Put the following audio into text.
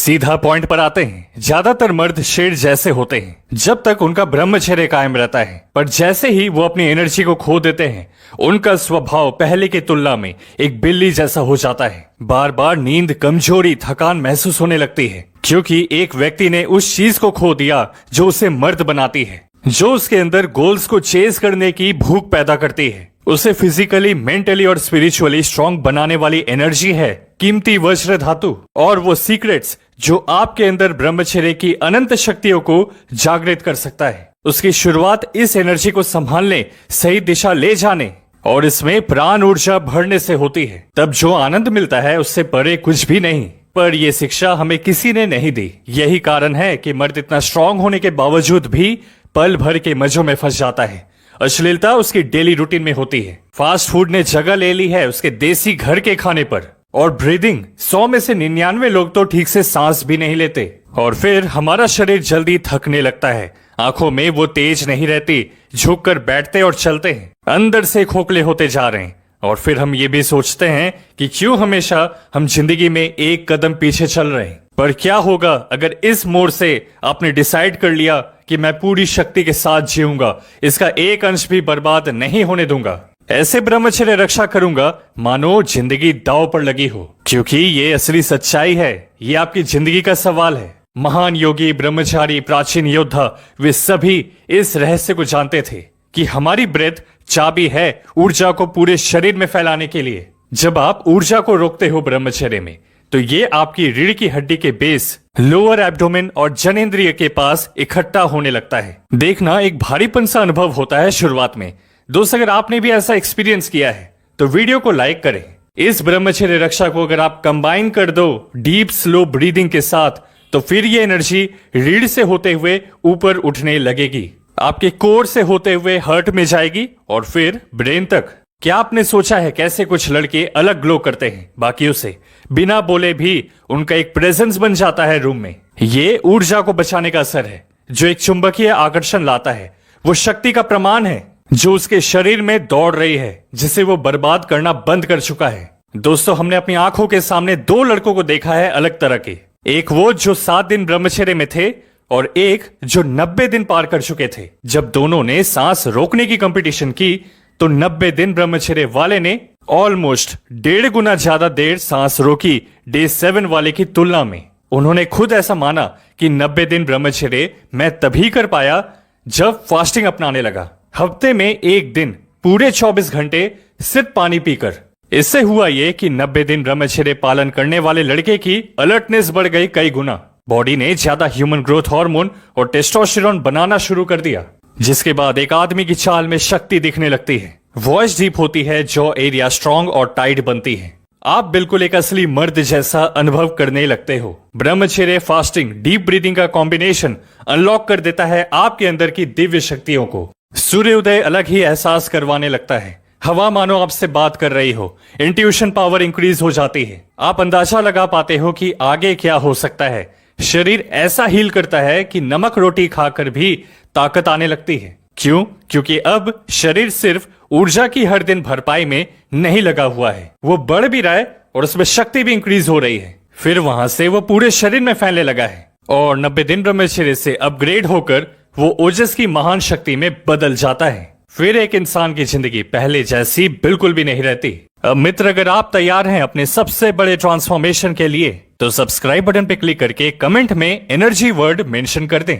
सीधा पॉइंट पर आते हैं। ज्यादातर मर्द शेर जैसे होते हैं जब तक उनका ब्रह्मचर्य कायम रहता है, पर जैसे ही वो अपनी एनर्जी को खो देते हैं उनका स्वभाव पहले की तुलना में एक बिल्ली जैसा हो जाता है। बार बार नींद, कमजोरी, थकान महसूस होने लगती है, क्योंकि एक व्यक्ति ने उस चीज को खो दिया जो उसे मर्द बनाती है, जो उसके अंदर गोल्स को चेज करने की भूख पैदा करती है, उसे फिजिकली, मेंटली और स्पिरिचुअली स्ट्रांग बनाने वाली एनर्जी है कीमती वज्र धातु। और वो सीक्रेट्स जो आपके अंदर ब्रह्मचर्य की अनंत शक्तियों को जागृत कर सकता है। उसकी शुरुआत इस एनर्जी को संभालने, सही दिशा ले जाने और इसमें प्राण ऊर्जा भरने से होती है। तब जो आनंद मिलता है उससे परे कुछ भी नहीं। पर यह शिक्षा हमें किसी ने नहीं दी। यही कारण है कि मर्द इतना स्ट्रांग होने के बावजूद भी पल भर के मजों में फंस जाता है। अश्लीलता उसकी डेली रूटीन में होती है। फास्ट फूड ने जगह ले ली है उसके देसी घर के खाने पर। और ब्रीदिंग, 100 में से 99 लोग तो ठीक से सांस भी नहीं लेते। और फिर हमारा शरीर जल्दी थकने लगता है, आंखों में वो तेज नहीं रहती, झुक कर बैठते और चलते हैं, अंदर से खोखले होते जा रहे हैं। और फिर हम ये भी सोचते हैं कि क्यों हमेशा हम जिंदगी में एक कदम पीछे चल रहे हैं। पर क्या होगा अगर इस मोड़ से आपने डिसाइड कर लिया कि मैं पूरी शक्ति के साथ जीऊंगा, इसका एक अंश भी बर्बाद नहीं होने दूंगा, ऐसे ब्रह्मचर्य रक्षा करूंगा मानो जिंदगी दांव पर लगी हो। क्योंकि ये असली सच्चाई है, ये आपकी जिंदगी का सवाल है। महान योगी, ब्रह्मचारी, प्राचीन योद्धा, वे सभी इस रहस्य को जानते थे कि हमारी ब्रेथ चाबी है ऊर्जा को पूरे शरीर में फैलाने के लिए। जब आप ऊर्जा को रोकते हो ब्रह्मचर्य में, तो ये आपकी रीढ़ की हड्डी के बेस, लोअर एब्डोमेन और जनेंद्रिय के पास इकट्ठा होने लगता है। देखना एक भारीपन सा अनुभव होता है शुरुआत में। दोस्त, अगर आपने भी ऐसा एक्सपीरियंस किया है तो वीडियो को लाइक करें। इस ब्रह्मचर्य रक्षा को अगर आप कंबाइन कर दो डीप स्लो ब्रीदिंग के साथ, तो फिर ये एनर्जी रीढ़ से होते हुए ऊपर उठने लगेगी, आपके कोर से होते हुए हार्ट में जाएगी और फिर ब्रेन तक। क्या आपने सोचा है कैसे कुछ लड़के अलग ग्लो करते हैं बाकियों से? बिना बोले भी उनका एक प्रेजेंस बन जाता है रूम में। ये ऊर्जा को बचाने का असर है जो एक चुंबकीय आकर्षण लाता है। वो शक्ति का प्रमाण है जो उसके शरीर में दौड़ रही है, जिसे वो बर्बाद करना बंद कर चुका है। दोस्तों, हमने अपनी आंखों के सामने 2 लड़कों को देखा है अलग तरह के। एक वो जो 7 दिन ब्रह्मचर्य में थे और एक जो 90 दिन पार कर चुके थे। जब दोनों ने सांस रोकने की कंपटीशन की तो 90 दिन ब्रह्मचर्य वाले ने ऑलमोस्ट 1.5 गुना ज्यादा देर सांस रोकी डे 7 वाले की तुलना में। उन्होंने खुद ऐसा माना कि 90 दिन ब्रह्मचर्य मैं तभी कर पाया जब फास्टिंग अपनाने लगा। हफ्ते में एक दिन पूरे 24 घंटे सिर्फ पानी पीकर। इससे हुआ ये कि 90 दिन ब्रह्मचर्य पालन करने वाले लड़के की अलर्टनेस बढ़ गई कई गुना। बॉडी ने ज्यादा ह्यूमन ग्रोथ हार्मोन और टेस्टोस्टेरोन बनाना शुरू कर दिया, जिसके बाद एक आदमी की चाल में शक्ति दिखने लगती है, वॉइस डीप होती है, जॉ एरिया स्ट्रांग और टाइट बनती है। आप बिल्कुल एक असली मर्द जैसा अनुभव करने लगते हो। ब्रह्मचर्य, फास्टिंग, डीप ब्रीदिंग का कॉम्बिनेशन अनलॉक कर देता है आपके अंदर की दिव्य शक्तियों को। सूर्योदय अलग ही एहसास करवाने लगता है। हवा मानो आपसे बात कर रही हो। इंट्यूशन पावर इंक्रीज हो जाती है। आप अंदाजा लगा पाते हो कि आगे क्या हो सकता है। शरीर ऐसा हील करता है कि नमक रोटी खाकर भी ताकत आने लगती है। क्यों? क्योंकि अब शरीर सिर्फ ऊर्जा की हर दिन भरपाई में नहीं लगा हुआ है, वो बढ़ भी रहा है और उसमें शक्ति भी इंक्रीज हो रही है। फिर वहां से वो पूरे शरीर में फैलने लगा है और 90 दिन ब्रह्मचर्य से अपग्रेड होकर वो ओजस की महान शक्ति में बदल जाता है। फिर एक इंसान की जिंदगी पहले जैसी बिल्कुल भी नहीं रहती। अब मित्र, अगर आप तैयार हैं अपने सबसे बड़े ट्रांसफॉर्मेशन के लिए, तो सब्सक्राइब बटन पे क्लिक करके कमेंट में एनर्जी वर्ड मेंशन कर दें।